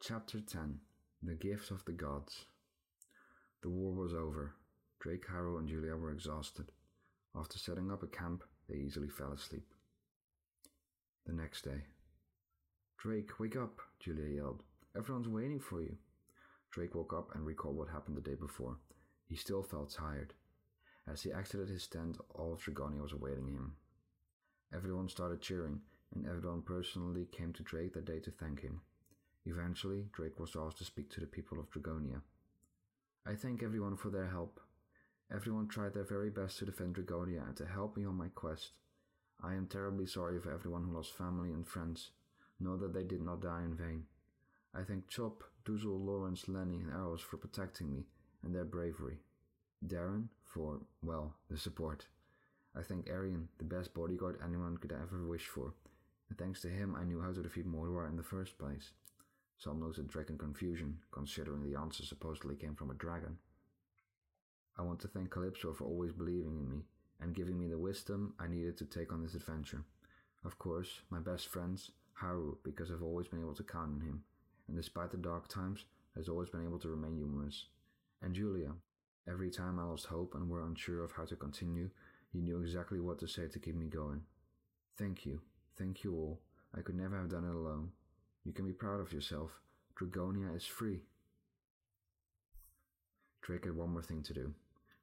Chapter 10. The Gift of the Gods. The war was over. Drake, Harrow and Julia were exhausted. After setting up a camp, they easily fell asleep. The next day. "Drake, wake up," Julia yelled. "Everyone's waiting for you." Drake woke up and recalled what happened the day before. He still felt tired. As he exited his tent, all of Dragonia was awaiting him. Everyone started cheering, and everyone personally came to Drake that day to thank him. Eventually, Drake was asked to speak to the people of Dragonia. "I thank everyone for their help. Everyone tried their very best to defend Dragonia and to help me on my quest. I am terribly sorry for everyone who lost family and friends. Know that they did not die in vain. I thank Chop, Doozle, Lawrence, Lenny, and Arrows for protecting me and their bravery. Darren for, well, the support. I thank Arian, the best bodyguard anyone could ever wish for, and thanks to him I knew how to defeat Mordor in the first place." Some looked at Drake in confusion, considering the answer supposedly came from a dragon. "I want to thank Calypso for always believing in me and giving me the wisdom I needed to take on this adventure. Of course, my best friends, Haru, because I've always been able to count on him, and despite the dark times, has always been able to remain humorous. And Julia. Every time I lost hope and were unsure of how to continue, you knew exactly what to say to keep me going. Thank you all. I could never have done it alone. You can be proud of yourself. Dragonia is free." Drake had one more thing to do.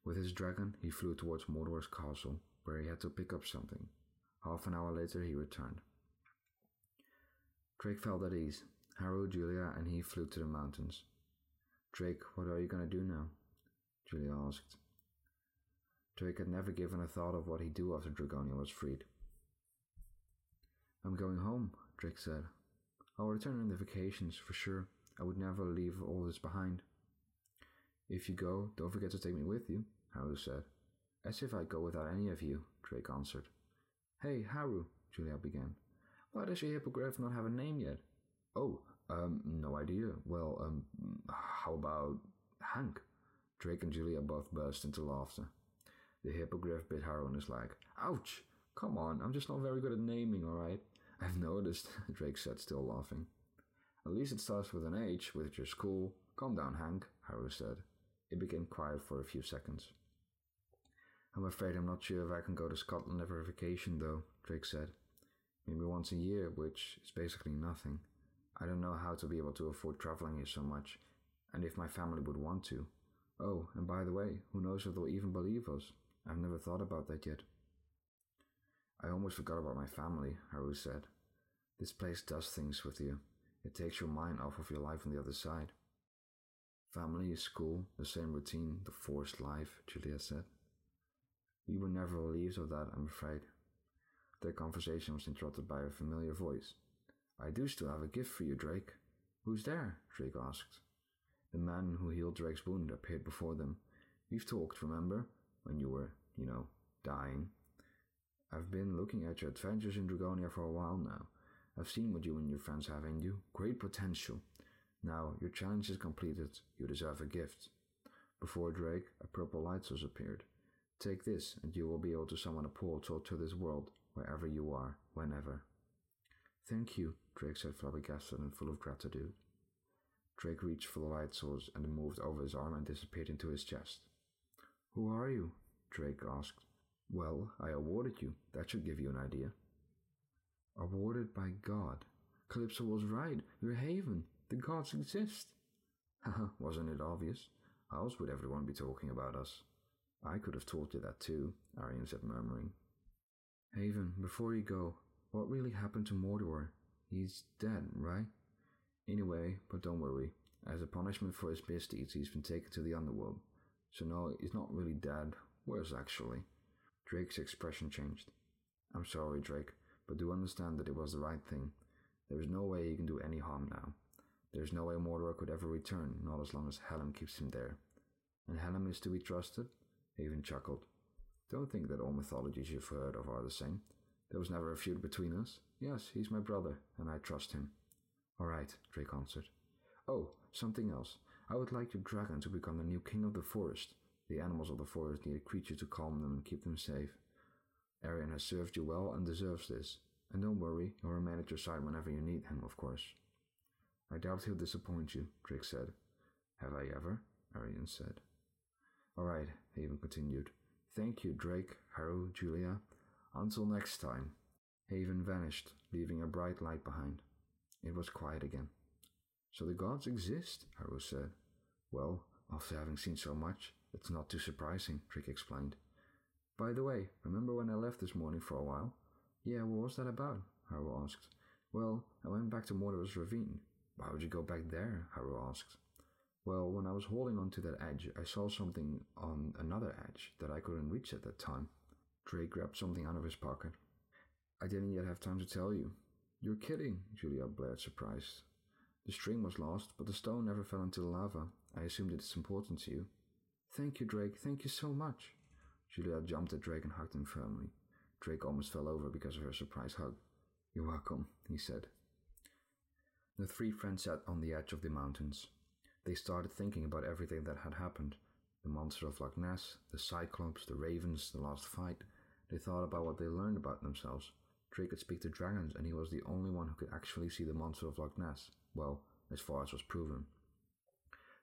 With his dragon, he flew towards Mordor's castle, where he had to pick up something. Half an hour later, he returned. Drake felt at ease. Harrow, Julia, and he flew to the mountains. "Drake, what are you going to do now?" Julia asked. Drake had never given a thought of what he'd do after Dragonia was freed. "I'm going home," Drake said. "I'll return in the vacations, for sure. I would never leave all this behind." "If you go, don't forget to take me with you," Haru said. "As if I'd go without any of you," Drake answered. "Hey, Haru," Julia began. "Why does your hippogriff not have a name yet?" "Oh, no idea. Well, how about Hank?" Drake and Julia both burst into laughter. The hippogriff bit Haru on his leg. "Ouch! Come on, I'm just not very good at naming, alright?" "I've noticed," Drake said, still laughing. "At least it starts with an H, which is cool. Calm down, Hank," Haru said. It became quiet for a few seconds. "I'm afraid I'm not sure if I can go to Scotland every vacation, though," Drake said. "Maybe once a year, which is basically nothing. I don't know how to be able to afford traveling here so much, and if my family would want to. Oh, and by the way, who knows if they'll even believe us? I've never thought about that yet." "I almost forgot about my family," Haru said. "This place does things with you. It takes your mind off of your life on the other side." "Family, school, the same routine, the forced life," Julia said. "We were never relieved of that, I'm afraid." Their conversation was interrupted by a familiar voice. "I do still have a gift for you, Drake." "Who's there?" Drake asked. The man who healed Drake's wound appeared before them. "We've talked, remember? When you were, dying. I've been looking at your adventures in Dragonia for a while now. I've seen what you and your friends have in you. Great potential. Now, your challenge is completed. You deserve a gift." Before Drake, a purple light source appeared. "Take this, and you will be able to summon a portal to this world, wherever you are, whenever." "Thank you," Drake said, flabbergasted and full of gratitude. Drake reached for the light source and it moved over his arm and disappeared into his chest. "Who are you?" Drake asked. "Well, I awarded you. That should give you an idea." "Awarded by God. Calypso was right. We're Haven. The gods exist." "Haha, wasn't it obvious? How else would everyone be talking about us?" "I could have told you that too," Arian said, murmuring. "Haven, before you go, what really happened to Mordor? He's dead, right?" "Anyway, but don't worry. As a punishment for his misdeeds, he's been taken to the underworld. So no, he's not really dead. Worse, actually." Drake's expression changed. "I'm sorry, Drake, but do understand that it was the right thing. There is no way he can do any harm now. There is no way Mordor could ever return, not as long as Helm keeps him there." "And Helm is to be trusted?" Haven chuckled. "Don't think that all mythologies you've heard of are the same. There was never a feud between us. Yes, he's my brother, and I trust him." "All right," Drake answered. "Oh, something else. I would like your dragon to become the new king of the forest. The animals of the forest need a creature to calm them and keep them safe. Arian has served you well and deserves this. And don't worry, he'll remain at your side whenever you need him, of course." I doubt he'll disappoint you, Drake said. Have I ever? Arian said. All right, Haven continued. Thank you, Drake, Haru, Julia. Until next time. Haven vanished, leaving a bright light behind. It was quiet again. So the gods exist, Haru said. Well, after having seen so much, it's not too surprising, Drake explained. By the way, remember when I left this morning for a while? Yeah, what was that about? Haru asked. Well, I went back to Mordor's Ravine. Why would you go back there? Haru asked. Well, when I was holding onto that edge, I saw something on another edge that I couldn't reach at that time. Drake grabbed something out of his pocket. I didn't yet have time to tell you. You're kidding, Julia blared, surprised. The string was lost, but the stone never fell into the lava. I assumed it's important to you. Thank you, Drake. Thank you so much. Julia jumped at Drake and hugged him firmly. Drake almost fell over because of her surprise hug. You're welcome, he said. The three friends sat on the edge of the mountains. They started thinking about everything that had happened. The monster of Loch Ness, the Cyclops, the ravens, the last fight. They thought about what they learned about themselves. Drake could speak to dragons, and he was the only one who could actually see the monster of Loch Ness. Well, as far as was proven.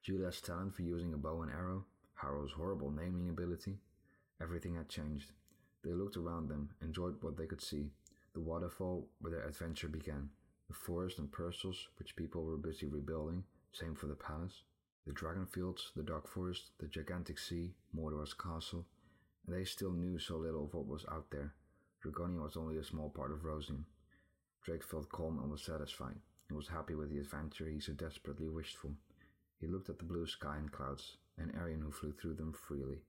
Julia's talent for using a bow and arrow, Haro's horrible naming ability. Everything had changed. They looked around them, enjoyed what they could see. The waterfall where their adventure began. The forest and Persos, which people were busy rebuilding. Same for the palace. The dragon fields, the dark forest, the gigantic sea, Mordor's castle. And they still knew so little of what was out there. Dragonia was only a small part of Rosin. Drake felt calm and was satisfied. He was happy with the adventure he so desperately wished for. He looked at the blue sky and clouds, and Arian who flew through them freely,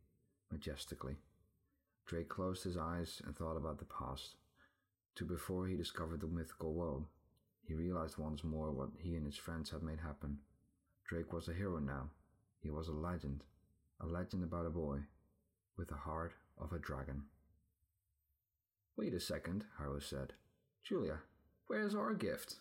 majestically. Drake closed his eyes and thought about the past, to before he discovered the mythical world. He realized once more what he and his friends had made happen. Drake was a hero now. He was a legend about a boy, with the heart of a dragon. Wait a second, Haru said. Julia, where's our gift?